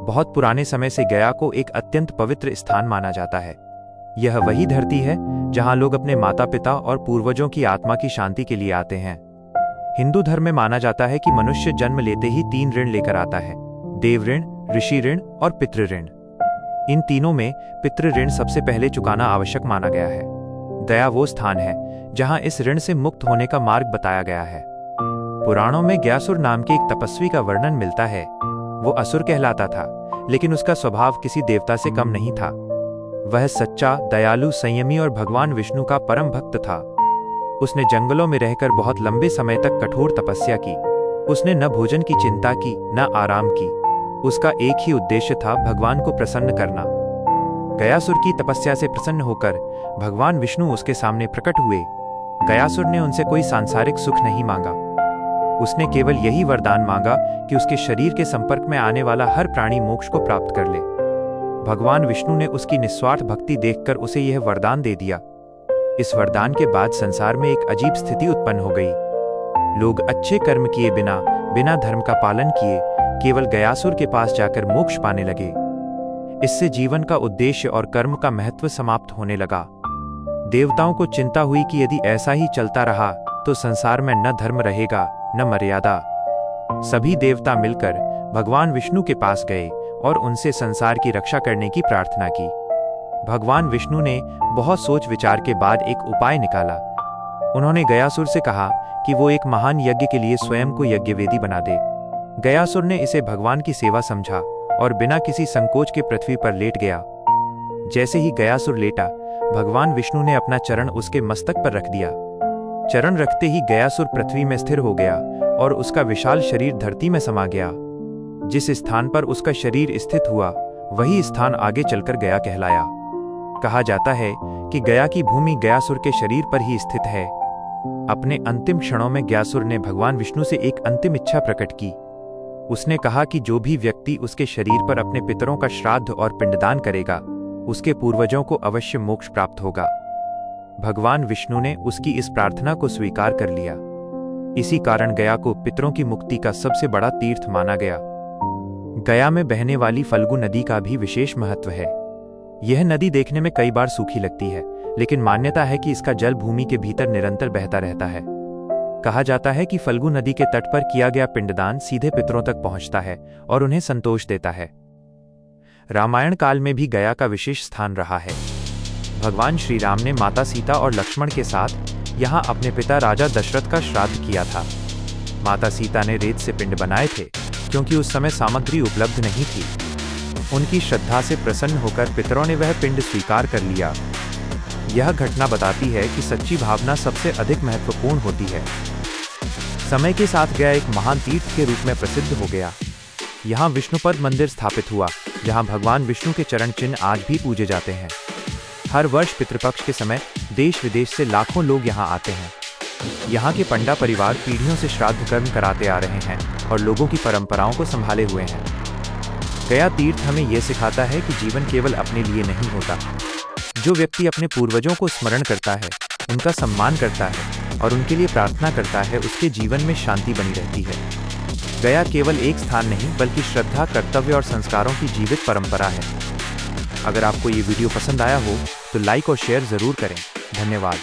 बहुत पुराने समय से गया को एक अत्यंत पवित्र स्थान माना जाता है। यह वही धरती है जहां लोग अपने माता पिता और पूर्वजों की आत्मा की शांति के लिए आते हैं। हिंदू धर्म में माना जाता है कि मनुष्य जन्म लेते ही 3 ऋण लेकर आता है: देव ऋण, ऋषि ऋण और पितृ ऋण। इन तीनों में पितृ ऋण सबसे पहले चुकाना आवश्यक माना गया है। गया वो स्थान है जहां इस ऋण से मुक्त होने का मार्ग बताया गया है। पुराणों में गयासुर नाम के एक तपस्वी का वर्णन मिलता है। वो असुर कहलाता था, लेकिन उसका स्वभाव किसी देवता से कम नहीं था। वह सच्चा, दयालु, संयमी और भगवान विष्णु का परम भक्त था। उसने जंगलों में रहकर बहुत लंबे समय तक कठोर तपस्या की। उसने न भोजन की चिंता की, न आराम की। उसका एक ही उद्देश्य था, भगवान को प्रसन्न करना। गयासुर की तपस्या से प्रसन्न होकर भगवान विष्णु उसके सामने प्रकट हुए। गयासुर ने उनसे कोई सांसारिक सुख नहीं मांगा। उसने केवल यही वरदान मांगा कि उसके शरीर के संपर्क में आने वाला हर प्राणी मोक्ष को प्राप्त कर ले। भगवान विष्णु ने उसकी निस्वार्थ भक्ति देखकर उसे यह वरदान दे दिया। इस वरदान के बाद संसार में एक अजीब स्थिति उत्पन्न हो गई। लोग अच्छे कर्म किए बिना, बिना धर्म का पालन किए, केवल गयासुर के पास जाकर मोक्ष पाने लगे। इससे जीवन का उद्देश्य और कर्म का महत्व समाप्त होने लगा। देवताओं को चिंता हुई कि यदि ऐसा ही चलता रहा तो संसार में न धर्म रहेगा, न मर्यादा। सभी देवता मिलकर भगवान विष्णु के पास गए और उनसे संसार की रक्षा करने की प्रार्थना की। भगवान विष्णु ने बहुत सोच विचार के बाद एक उपाय निकाला। उन्होंने गयासुर से कहा कि वो एक महान यज्ञ के लिए स्वयं को यज्ञवेदी बना दे। गयासुर ने इसे भगवान की सेवा समझा और बिना किसी संकोच के पृथ्वी पर लेट गया। जैसे ही गयासुर लेटा, भगवान विष्णु ने अपना चरण उसके मस्तक पर रख दिया। चरण रखते ही गयासुर पृथ्वी में स्थिर हो गया और उसका विशाल शरीर धरती में समा गया। जिस स्थान पर उसका शरीर स्थित हुआ, वही स्थान आगे चलकर गया कहलाया। कहा जाता है कि गया की भूमि गयासुर के शरीर पर ही स्थित है। अपने अंतिम क्षणों में गयासुर ने भगवान विष्णु से एक अंतिम इच्छा प्रकट की। उसने कहा कि जो भी व्यक्ति उसके शरीर पर अपने पितरों का श्राद्ध और पिंडदान करेगा, उसके पूर्वजों को अवश्य मोक्ष प्राप्त होगा। भगवान विष्णु ने उसकी इस प्रार्थना को स्वीकार कर लिया। इसी कारण गया को पितरों की मुक्ति का सबसे बड़ा तीर्थ माना गया। गया में बहने वाली फल्गु नदी का भी विशेष महत्व है। यह नदी देखने में कई बार सूखी लगती है, लेकिन मान्यता है कि इसका जल भूमि के भीतर निरंतर बहता रहता है। कहा जाता है कि फल्गु नदी के तट पर किया गया पिंडदान सीधे पितरों तक पहुंचता है और उन्हें संतोष देता है। रामायण काल में भी गया का विशेष स्थान रहा है। भगवान श्री राम ने माता सीता और लक्ष्मण के साथ यहाँ अपने पिता राजा दशरथ का श्राद्ध किया था। माता सीता ने रेत से पिंड बनाए थे, क्योंकि उस समय सामग्री उपलब्ध नहीं थी। उनकी श्रद्धा से प्रसन्न होकर पितरों ने वह पिंड स्वीकार कर लिया। यह घटना बताती है कि सच्ची भावना सबसे अधिक महत्वपूर्ण होती है। समय के साथ गया एक महान तीर्थ के रूप में प्रसिद्ध हो गया। यहाँ विष्णुपद मंदिर स्थापित हुआ, जहाँ भगवान विष्णु के चरण चिन्ह आज भी पूजे जाते हैं। हर वर्ष पितृपक्ष के समय देश विदेश से लाखों लोग यहाँ आते हैं। यहाँ के पंडा परिवार पीढ़ियों से श्राद्ध कर्म कराते आ रहे हैं और लोगों की परंपराओं को संभाले हुए हैं। गया तीर्थ हमें यह सिखाता है कि जीवन केवल अपने लिए नहीं होता। जो व्यक्ति अपने पूर्वजों को स्मरण करता है, उनका सम्मान करता है और उनके लिए प्रार्थना करता है, उसके जीवन में शांति बनी रहती है। गया केवल एक स्थान नहीं, बल्कि श्रद्धा, कर्तव्य और संस्कारों की जीवित परंपरा है। अगर आपको ये वीडियो पसंद आया हो तो लाइक और शेयर जरूर करें। धन्यवाद।